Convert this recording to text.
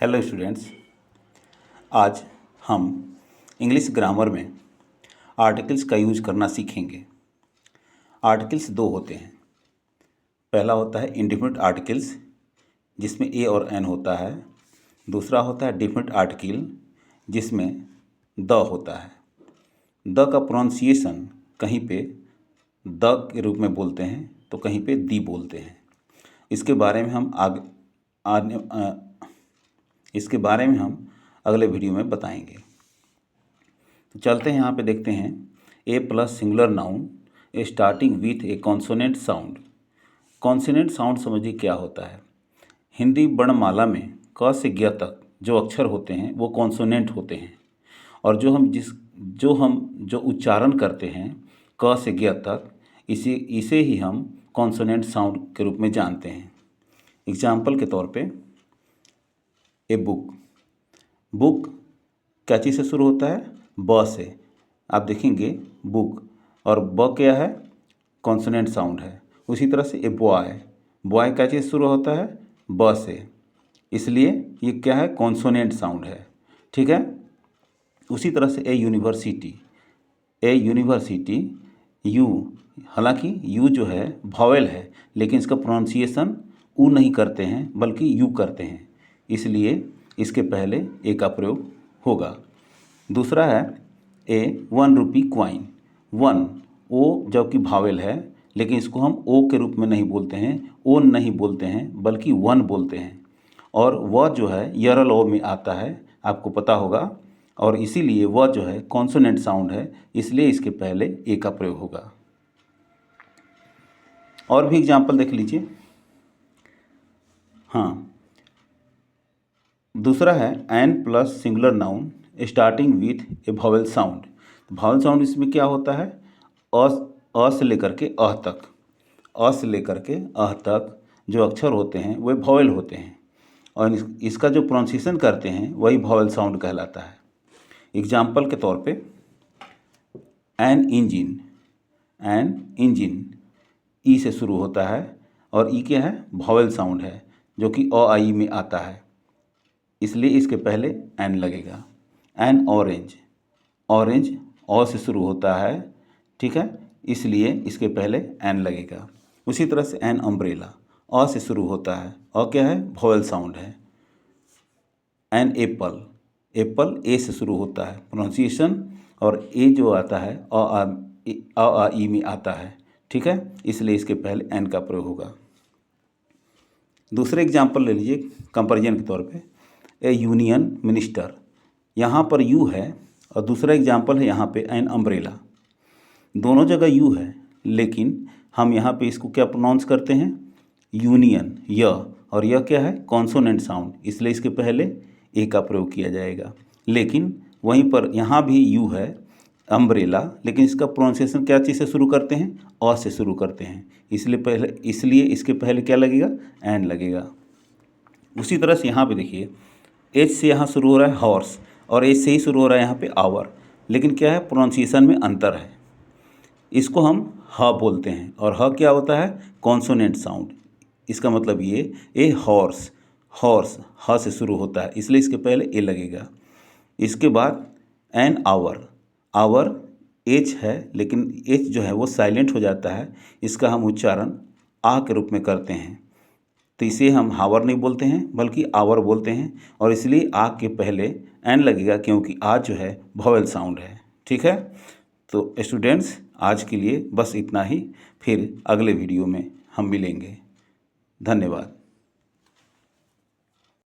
Hello students, आज हम English grammar में आर्टिकल्स का यूज करना सीखेंगे। आर्टिकल्स दो होते हैं। पहला होता है इंडिफिनिट आर्टिकल्स जिसमें ए और एन होता है। दूसरा होता है डिफिनिट आर्टिकल जिसमें द होता है। द का प्रोनाउंसिएशन कहीं पे द के रूप में बोलते हैं तो कहीं पे दी बोलते हैं। इसके बारे में हम अगले वीडियो में बताएंगे। तो चलते हैं, यहाँ पे देखते हैं a plus singular noun starting with a consonant sound. Consonant sound समझिए क्या होता है। हिंदी वर्णमाला में क से ज्ञ तक जो अक्षर होते हैं वो कॉन्सोनेंट होते हैं, और जो उच्चारण करते हैं क से ज्ञ तक इसे ही हम कॉन्सोनेंट साउंड के रूप में जानते हैं। एग्जाम्पल के तौर पे ए बुक। बुक क्या चीज़ से शुरू होता है? ब से। आप देखेंगे बुक और ब क्या है? कॉन्सोनेंट साउंड है। उसी तरह से ए बॉय। बॉय क्या चीज़ शुरू होता है? ब से, इसलिए ये क्या है? कॉन्सोनेंट साउंड है। ठीक है। उसी तरह से ए यूनिवर्सिटी। ए यूनिवर्सिटी, यू, हालांकि यू जो है वॉवेल है लेकिन इसका प्रोनाउंसिएशन ऊ नहीं करते हैं बल्कि यू करते हैं, इसलिए इसके पहले ए का प्रयोग होगा। दूसरा है ए 1 रुपी क्वाइन। 1 ओ जबकि भावेल है लेकिन इसको हम ओ के रूप में नहीं बोलते हैं, ओ नहीं बोलते हैं बल्कि 1 बोलते हैं, और वह जो है यरल ओ में आता है, आपको पता होगा, और इसीलिए वह जो है कॉन्सोनेंट साउंड है, इसलिए इसके पहले ए का प्रयोग होगा। और भी एग्जाम्पल देख लीजिए। हाँ, दूसरा है an plus singular noun starting with a vowel sound. Vowel sound इसमें क्या होता है? अ से लेकर के अह तक, अ से लेकर के अह तक जो अक्षर होते हैं वे वॉवेल होते हैं, और इसका जो प्रोनाउंसिएशन करते हैं वही वॉवेल साउंड कहलाता है। एग्जाम्पल के तौर पे एन इंजिन। एन इंजिन ई से शुरू होता है और ई क्या है? वॉवेल साउंड है जो कि अ आ ई में आता है, इसलिए इसके पहले एन लगेगा। N orange. ऑरेंज ओ से शुरू होता है, ठीक है, इसलिए इसके पहले एन लगेगा। उसी तरह से एन अम्ब्रेला, अ से शुरू होता है, अ क्या है? वॉवेल साउंड है। An apple. एप्पल ए से शुरू होता है, प्रोनाउंसिएशन और ए जो आता है अ आ ई में आता है, ठीक है, इसलिए इसके पहले एन का प्रयोग होगा। दूसरे एग्जाम्पल ले लीजिए कंपैरिजन के तौर पे ए यूनियन मिनिस्टर। यहाँ पर यू है और दूसरा एग्जाम्पल है यहाँ पे एन अम्ब्रेला। दोनों जगह यू है लेकिन हम यहाँ पे इसको क्या प्रोनाउंस करते हैं? यूनियन, य, और यह क्या है? कॉन्सोनेंट साउंड, इसलिए इसके पहले ए का प्रयोग किया जाएगा। लेकिन वहीं पर यहाँ भी यू है अम्ब्रेला, लेकिन इसका प्रोनाउंसिएशन क्या चीज़ से शुरू करते हैं? अ से शुरू करते हैं, इसलिए इसके पहले क्या लगेगा? एन लगेगा। उसी तरह से यहाँ पे देखिए एच से यहाँ शुरू हो रहा है हॉर्स और एच से ही शुरू हो रहा है यहाँ पे आवर, लेकिन क्या है? प्रोनाउंसिएशन में अंतर है। इसको हम ह बोलते हैं और ह क्या होता है? Consonant sound. इसका मतलब ये ए हॉर्स, हॉर्स ह से शुरू होता है, इसलिए इसके पहले ए लगेगा। इसके बाद एन आवर। आवर एच है लेकिन एच जो है वो साइलेंट हो जाता है, इसका हम उच्चारण आ के रूप में करते हैं, तो इसे हम हावर नहीं बोलते हैं बल्कि आवर बोलते हैं, और इसलिए आ के पहले एन लगेगा क्योंकि आ जो है वॉवेल साउंड है। ठीक है। तो स्टूडेंट्स, आज के लिए बस इतना ही, फिर अगले वीडियो में हम मिलेंगे। धन्यवाद।